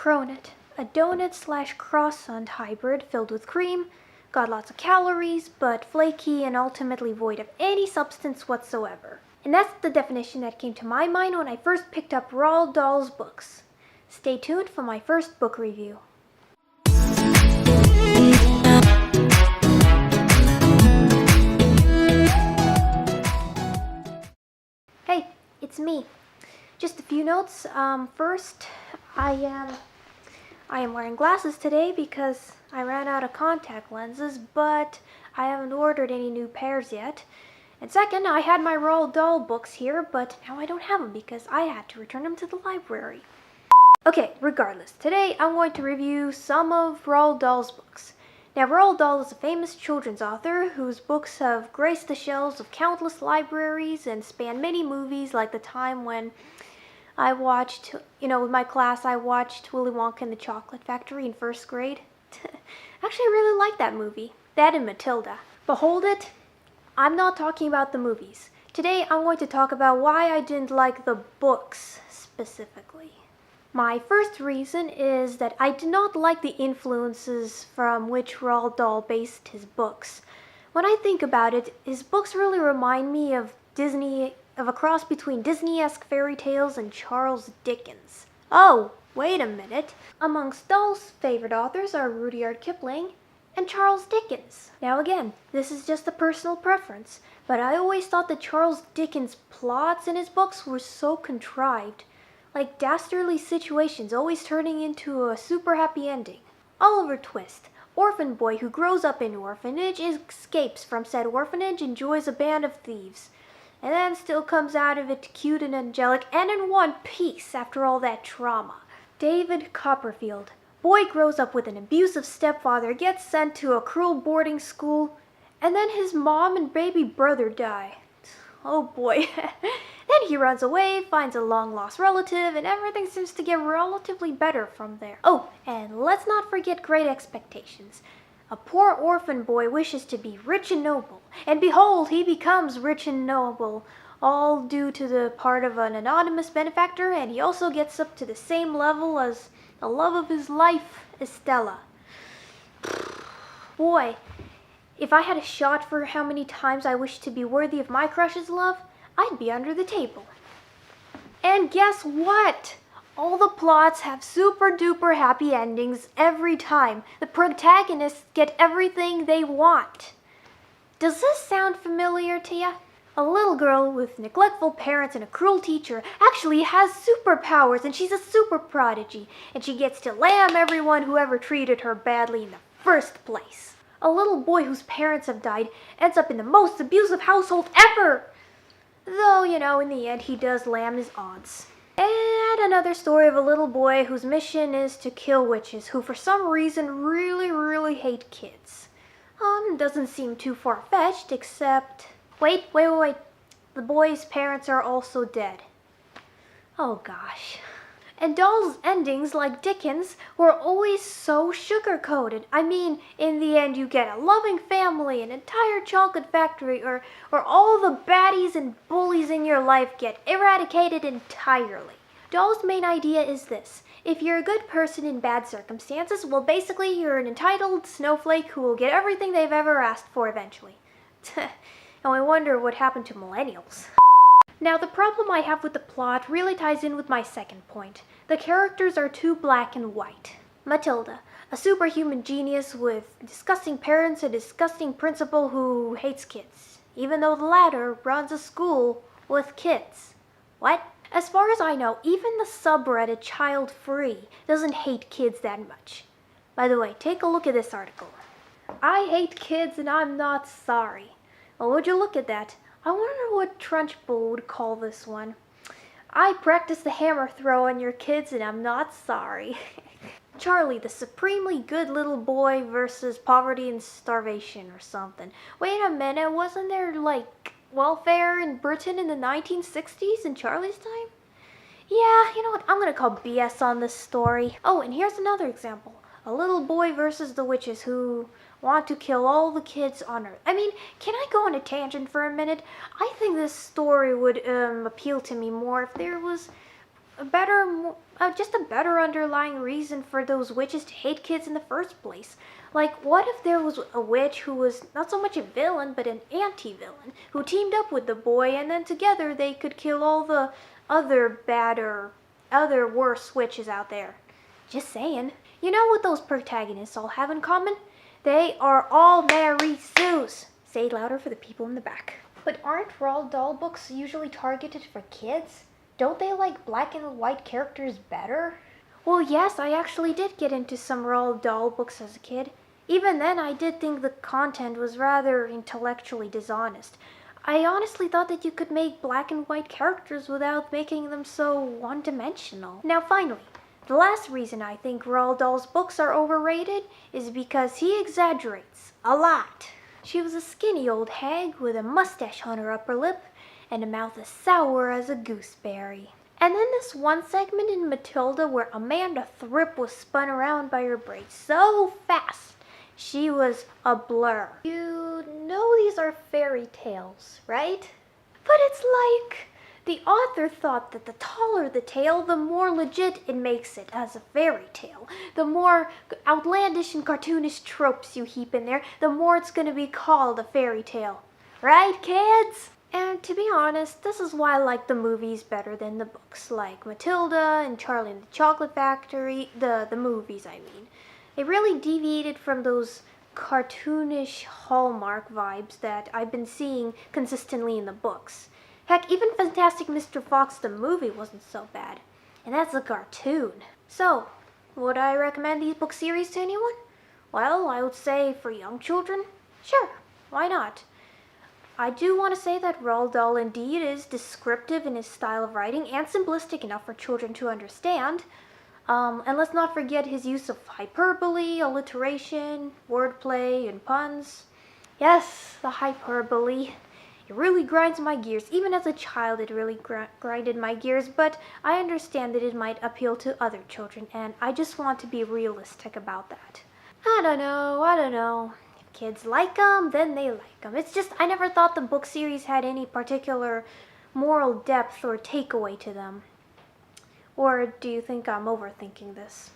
cronut, a donut/croissant hybrid filled with cream, got lots of calories, but flaky and ultimately void of any substance whatsoever. And that's the definition that came to my mind when I first picked up Roald Dahl's books. Stay tuned for my first book review. Hey, it's me. Just a few notes. First, I am wearing glasses today because I ran out of contact lenses, but I haven't ordered any new pairs yet. And second, I had my Roald Dahl books here, but now I don't have them because I had to return them to the library. Okay, regardless, today I'm going to review some of Roald Dahl's books. Now, Roald Dahl is a famous children's author whose books have graced the shelves of countless libraries and span many movies, like the time when I watched, with my class, I watched Willy Wonka and the Chocolate Factory in first grade. Actually, I really liked that movie. That and Matilda. But hold it, I'm not talking about the movies. Today, I'm going to talk about why I didn't like the books specifically. My first reason is that I did not like the influences from which Roald Dahl based his books. When I think about it, his books really remind me of a cross between Disney-esque fairy tales and Charles Dickens. Oh, wait a minute. Amongst Dahl's favorite authors are Rudyard Kipling and Charles Dickens. Now again, this is just a personal preference, but I always thought that Charles Dickens' plots in his books were so contrived, like dastardly situations always turning into a super happy ending. Oliver Twist, orphan boy who grows up in orphanage, escapes from said orphanage and joins a band of thieves, and then still comes out of it cute and angelic and in one piece after all that trauma. David Copperfield, boy grows up with an abusive stepfather, gets sent to a cruel boarding school, and then his mom and baby brother die. Oh boy. Then he runs away, finds a long-lost relative, and everything seems to get relatively better from there. Oh, and let's not forget Great Expectations. A poor orphan boy wishes to be rich and noble, and behold, he becomes rich and noble, all due to the part of an anonymous benefactor, and he also gets up to the same level as the love of his life, Estella. Boy, if I had a shot for how many times I wish to be worthy of my crush's love, I'd be under the table. And guess what? All the plots have super duper happy endings every time. The protagonists get everything they want. Does this sound familiar to you? A little girl with neglectful parents and a cruel teacher actually has superpowers, and she's a super prodigy, and she gets to lamb everyone who ever treated her badly in the first place. A little boy whose parents have died ends up in the most abusive household ever. Though, in the end, he does lamb his aunts. And another story of a little boy whose mission is to kill witches who for some reason really, really hate kids. Doesn't seem too far-fetched, except... Wait. The boy's parents are also dead. Oh gosh. And Dahl's endings, like Dickens, were always so sugar-coated. I mean, in the end you get a loving family, an entire chocolate factory, or all the baddies and bullies in your life get eradicated entirely. Dahl's main idea is this. If you're a good person in bad circumstances, well, basically you're an entitled snowflake who will get everything they've ever asked for eventually. And I wonder what happened to millennials. Now, the problem I have with the plot really ties in with my second point. The characters are too black and white. Matilda, a superhuman genius with disgusting parents and a disgusting principal who hates kids, even though the latter runs a school with kids. What? As far as I know, even the subreddit Child Free doesn't hate kids that much. By the way, take a look at this article. I hate kids and I'm not sorry. Well, would you look at that? I wonder what Trunchbull would call this one. I practice the hammer throw on your kids and I'm not sorry. Charlie, the supremely good little boy versus poverty and starvation or something. Wait a minute, wasn't there welfare in Britain in the 1960s in Charlie's time? Yeah, you know what, I'm gonna call BS on this story. Oh, and here's another example. A little boy versus the witches who want to kill all the kids on Earth. I mean, can I go on a tangent for a minute? I think this story would appeal to me more if there was a better, just a better underlying reason for those witches to hate kids in the first place. Like, what if there was a witch who was not so much a villain, but an anti-villain, who teamed up with the boy, and then together they could kill all the other worse witches out there. Just saying. You know what those protagonists all have in common? They are all Mary Sues. Say it louder for the people in the back. But aren't Roald Dahl books usually targeted for kids? Don't they like black and white characters better? Well, yes, I actually did get into some Roald Dahl books as a kid. Even then, I did think the content was rather intellectually dishonest. I honestly thought that you could make black and white characters without making them so one-dimensional. Now, finally, the last reason I think Roald Dahl's books are overrated is because he exaggerates a lot. She was a skinny old hag with a mustache on her upper lip and a mouth as sour as a gooseberry. And then this one segment in Matilda where Amanda Thripp was spun around by her braids so fast, she was a blur. You know these are fairy tales, right? But it's like the author thought that the taller the tale, the more legit it makes it as a fairy tale. The more outlandish and cartoonish tropes you heap in there, the more it's going to be called a fairy tale. Right, kids? And to be honest, this is why I like the movies better than the books, like Matilda and Charlie and the Chocolate Factory, the movies I mean. They really deviated from those cartoonish Hallmark vibes that I've been seeing consistently in the books. Heck, even Fantastic Mr. Fox the movie wasn't so bad. And that's a cartoon. So, would I recommend these book series to anyone? Well, I would say for young children, sure, why not? I do want to say that Roald Dahl indeed is descriptive in his style of writing and simplistic enough for children to understand. And let's not forget his use of hyperbole, alliteration, wordplay, and puns. Yes, the hyperbole. It really grinds my gears. Even as a child, it really grinded my gears, but I understand that it might appeal to other children, and I just want to be realistic about that. I don't know. If kids like them, then they like them. It's just, I never thought the book series had any particular moral depth or takeaway to them. Or do you think I'm overthinking this?